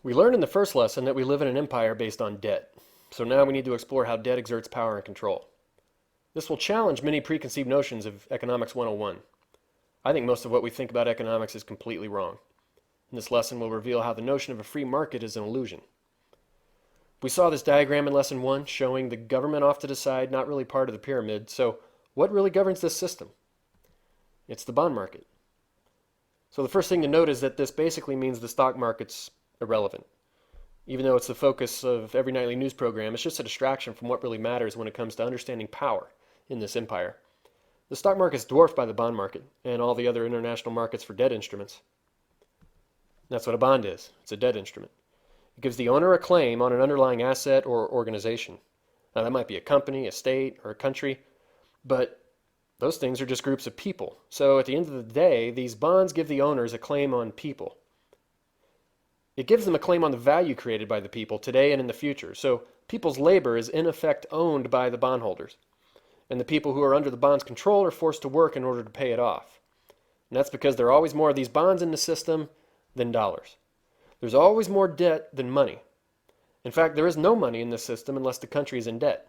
We learned in the first lesson that we live in an empire based on debt. So now we need to explore how debt exerts power and control. This will challenge many preconceived notions of Economics 101. I think most of what we think about economics is completely wrong. In this lesson, we'll reveal how the notion of a free market is an illusion. We saw this diagram in lesson 1 showing the government off to the side, not really part of the pyramid. So what really governs this system? It's the bond market. So the first thing to note is that this basically means the stock market's irrelevant. Even though it's the focus of every nightly news program, it's just a distraction from what really matters when it comes to understanding power in this empire. The stock market is dwarfed by the bond market and all the other international markets for debt instruments. That's what a bond is. It's a debt instrument. It gives the owner a claim on an underlying asset or organization. Now, that might be a company, a state, or a country, but those things are just groups of people. So at the end of the day, these bonds give the owners a claim on people. It gives them a claim on the value created by the people today and in the future. So people's labor is in effect owned by the bondholders. And the people who are under the bond's control are forced to work in order to pay it off. And that's because there are always more of these bonds in the system than dollars. There's always more debt than money. In fact, there is no money in this system unless the country is in debt.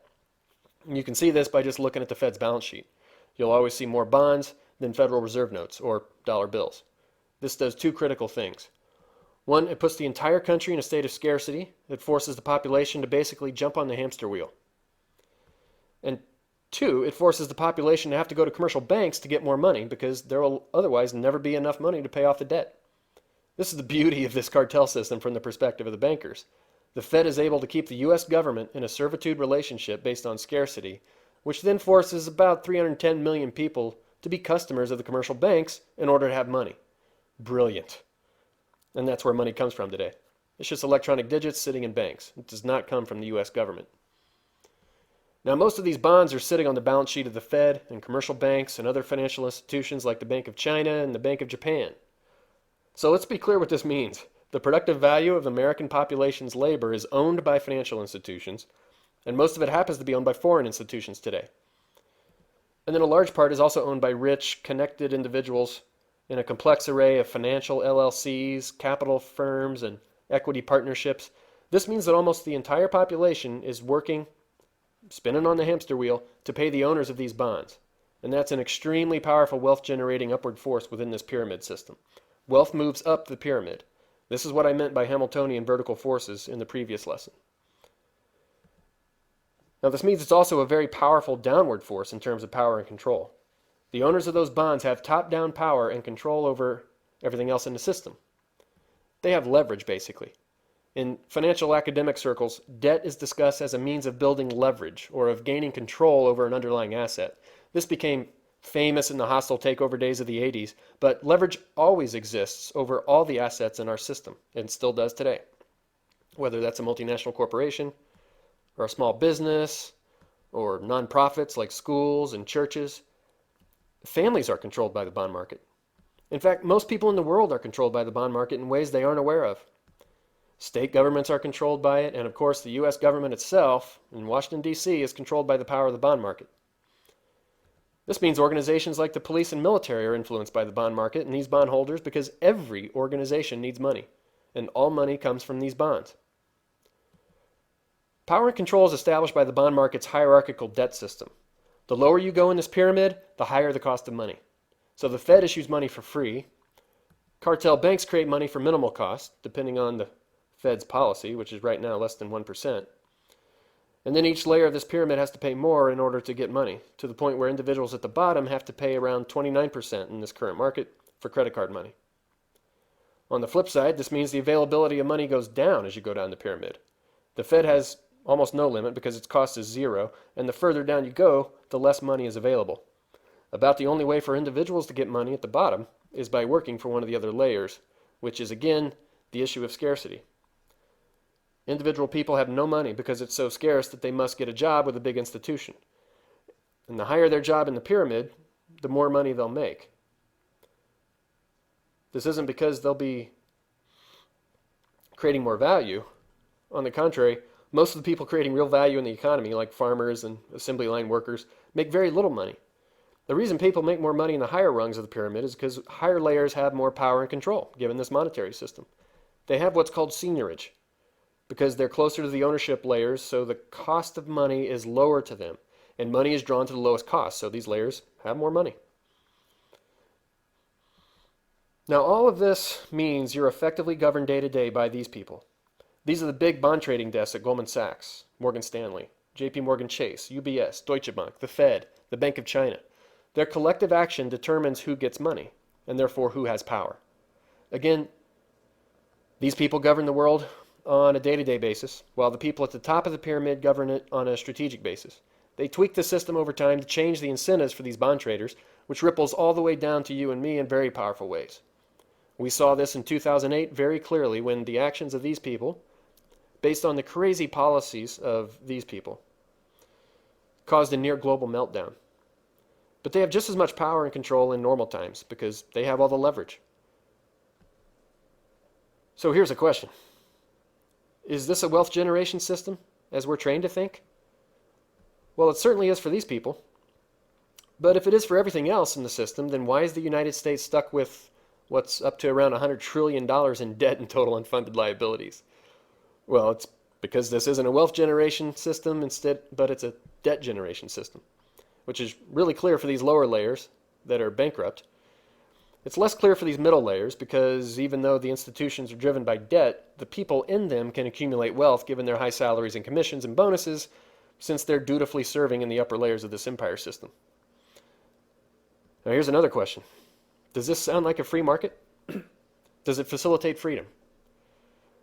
And you can see this by just looking at the Fed's balance sheet. You'll always see more bonds than Federal Reserve notes or dollar bills. This does two critical things. One, it puts the entire country in a state of scarcity. It forces the population to basically jump on the hamster wheel. And two, it forces the population to have to go to commercial banks to get more money because there will otherwise never be enough money to pay off the debt. This is the beauty of this cartel system from the perspective of the bankers. The Fed is able to keep the U.S. government in a servitude relationship based on scarcity, which then forces about 310 million people to be customers of the commercial banks in order to have money. Brilliant. And that's where money comes from today. It's just electronic digits sitting in banks. It does not come from the U.S. government. Now, most of these bonds are sitting on the balance sheet of the Fed and commercial banks and other financial institutions like the Bank of China and the Bank of Japan. So let's be clear what this means. The productive value of the American population's labor is owned by financial institutions, and most of it happens to be owned by foreign institutions today. And then a large part is also owned by rich, connected individuals in a complex array of financial LLCs, capital firms, and equity partnerships. This means that almost the entire population is working, spinning on the hamster wheel, to pay the owners of these bonds. And that's an extremely powerful wealth-generating upward force within this pyramid system. Wealth moves up the pyramid. This is what I meant by Hamiltonian vertical forces in the previous lesson. Now, this means it's also a very powerful downward force in terms of power and control. The owners of those bonds have top-down power and control over everything else in the system. They have leverage, basically. In financial academic circles, debt is discussed as a means of building leverage or of gaining control over an underlying asset. This became famous in the hostile takeover days of the 80s, but leverage always exists over all the assets in our system and still does today. Whether that's a multinational corporation or a small business or nonprofits like schools and churches, families are controlled by the bond market. In fact, most people in the world are controlled by the bond market in ways they aren't aware of. State governments are controlled by it, and of course the U.S. government itself in Washington, D.C. is controlled by the power of the bond market. This means organizations like the police and military are influenced by the bond market and these bondholders because every organization needs money, and all money comes from these bonds. Power and control is established by the bond market's hierarchical debt system. The lower you go in this pyramid, the higher the cost of money. So the Fed issues money for free. Cartel banks create money for minimal cost, depending on the Fed's policy, which is right now less than 1%. And then each layer of this pyramid has to pay more in order to get money, to the point where individuals at the bottom have to pay around 29% in this current market for credit card money. On the flip side, this means the availability of money goes down as you go down the pyramid. The Fed has almost no limit because its cost is zero, and the further down you go, the less money is available. About the only way for individuals to get money at the bottom is by working for one of the other layers, which is again the issue of scarcity. Individual people have no money because it's so scarce that they must get a job with a big institution. And the higher their job in the pyramid, the more money they'll make. This isn't because they'll be creating more value. On the contrary, most of the people creating real value in the economy, like farmers and assembly line workers, make very little money. The reason people make more money in the higher rungs of the pyramid is because higher layers have more power and control, given this monetary system. They have what's called seigniorage because they're closer to the ownership layers, so the cost of money is lower to them, and money is drawn to the lowest cost, so these layers have more money. Now, all of this means you're effectively governed day to day by these people. These are the big bond trading desks at Goldman Sachs, Morgan Stanley, JP Morgan Chase, UBS, Deutsche Bank, the Fed, the Bank of China. Their collective action determines who gets money, and therefore who has power. Again, these people govern the world on a day-to-day basis, while the people at the top of the pyramid govern it on a strategic basis. They tweak the system over time to change the incentives for these bond traders, which ripples all the way down to you and me in very powerful ways. We saw this in 2008 very clearly when the actions of these people, based on the crazy policies of these people, caused a near global meltdown. But they have just as much power and control in normal times because they have all the leverage. So here's a question. Is this a wealth generation system, as we're trained to think? Well, it certainly is for these people. But if it is for everything else in the system, then why is the United States stuck with what's up to around $100 trillion in debt and total unfunded liabilities? Well, it's because this isn't a wealth generation system instead, but it's a debt generation system, which is really clear for these lower layers that are bankrupt. It's less clear for these middle layers because even though the institutions are driven by debt, the people in them can accumulate wealth given their high salaries and commissions and bonuses since they're dutifully serving in the upper layers of this empire system. Now here's another question. Does this sound like a free market? Does it facilitate freedom?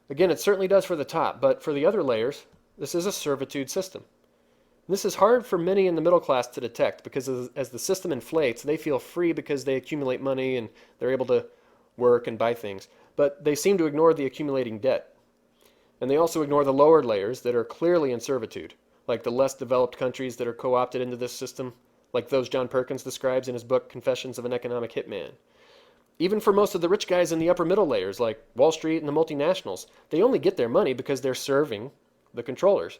Again, it certainly does for the top, but for the other layers, this is a servitude system. This is hard for many in the middle class to detect because as the system inflates, they feel free because they accumulate money and they're able to work and buy things. But they seem to ignore the accumulating debt. And they also ignore the lower layers that are clearly in servitude, like the less developed countries that are co-opted into this system, like those John Perkins describes in his book Confessions of an Economic Hitman. Even for most of the rich guys in the upper middle layers, like Wall Street and the multinationals, they only get their money because they're serving the controllers.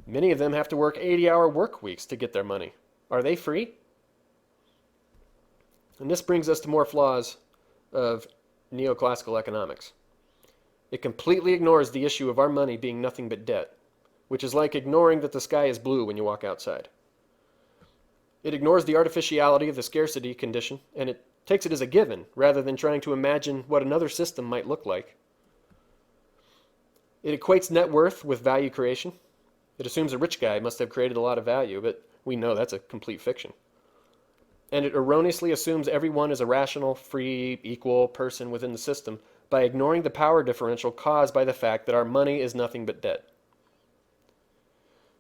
Many of them have to work 80-hour work weeks to get their money. Are they free? And this brings us to more flaws of neoclassical economics. It completely ignores the issue of our money being nothing but debt, which is like ignoring that the sky is blue when you walk outside. It ignores the artificiality of the scarcity condition, and it takes it as a given rather than trying to imagine what another system might look like. It equates net worth with value creation. It assumes a rich guy must have created a lot of value, but we know that's a complete fiction. And it erroneously assumes everyone is a rational, free, equal person within the system by ignoring the power differential caused by the fact that our money is nothing but debt.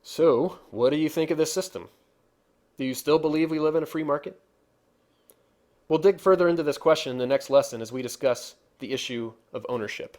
So, what do you think of this system? Do you still believe we live in a free market? We'll dig further into this question in the next lesson as we discuss the issue of ownership.